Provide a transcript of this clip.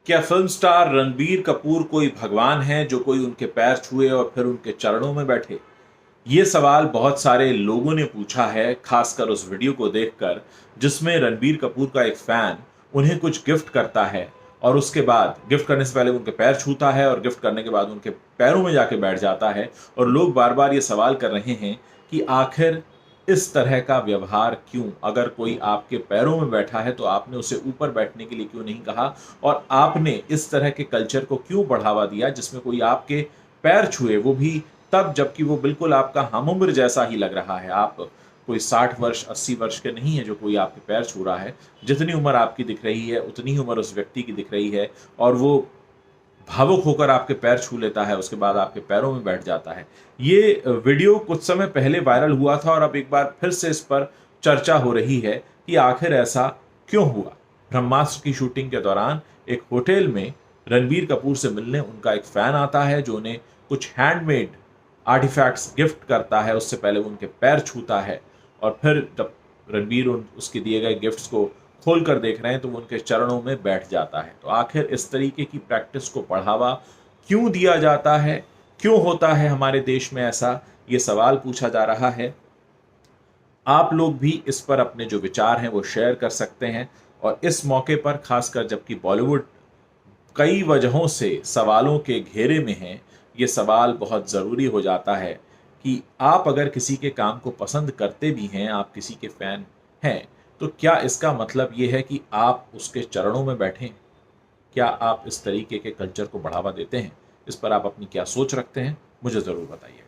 क्या film star Ranbir Kapoor कोई भगवान है जो कोई उनके पैर छुए और फिर उनके चरणों में बैठे? ये सवाल बहुत सारे लोगों ने पूछा है, खासकर उस वीडियो को देखकर जिसमें रणबीर कपूर का एक फैन उन्हें कुछ गिफ्ट करता है और उसके बाद गिफ्ट करने से पहले उनके पैर छूता है और गिफ्ट करने के बाद उनके पैरों में जाके बैठ जाता है। और लोग बार बार ये सवाल कर रहे हैं कि आखिर इस तरह का व्यवहार क्यों? अगर कोई आपके पैरों में बैठा है तो आपने उसे ऊपर बैठने के लिए क्यों नहीं कहा? और आपने इस तरह के कल्चर को क्यों बढ़ावा दिया जिसमें कोई आपके पैर छुए, वो भी तब जबकि वो बिल्कुल आपका हम-उम्र जैसा ही लग रहा है। आप कोई 60 वर्ष 80 वर्ष के नहीं है जो कोई आपके पैर छू रहा है। जितनी उम्र आपकी दिख रही है उतनी ही उम्र उस व्यक्ति की दिख रही है और वो भावुक होकर आपके पैर छू लेता है, उसके बाद आपके पैरों में बैठ जाता है। ये वीडियो कुछ समय पहले वायरल हुआ था और अब एक बार फिर से इस पर चर्चा हो रही है कि आखिर ऐसा क्यों हुआ? ब्रह्मास्त्र की शूटिंग के दौरान एक होटल में रणबीर कपूर से मिलने उनका एक फैन आता है जो उन्हें कुछ हैंडमेड आर्टिफैक्ट्स गिफ्ट करता है। उससे पहले वो उनके पैर छूता है और फिर जब रणबीर उसके दिए गए गिफ्ट्स को खोल कर देख रहे हैं तो वो उनके चरणों में बैठ जाता है। तो आखिर इस तरीके की प्रैक्टिस को बढ़ावा क्यों दिया जाता है? क्यों होता है हमारे देश में ऐसा? ये सवाल पूछा जा रहा है। आप लोग भी इस पर अपने जो विचार हैं वो शेयर कर सकते हैं। और इस मौके पर खासकर जबकि बॉलीवुड कई वजहों से सवालों के घेरे में है, ये सवाल बहुत ज़रूरी हो जाता है कि आप अगर किसी के काम को पसंद करते भी हैं, आप किसी के फ़ैन हैं, तो क्या इसका मतलब ये है कि आप उसके चरणों में बैठें? क्या आप इस तरीके के कल्चर को बढ़ावा देते हैं? इस पर आप अपनी क्या सोच रखते हैं? मुझे ज़रूर बताइए।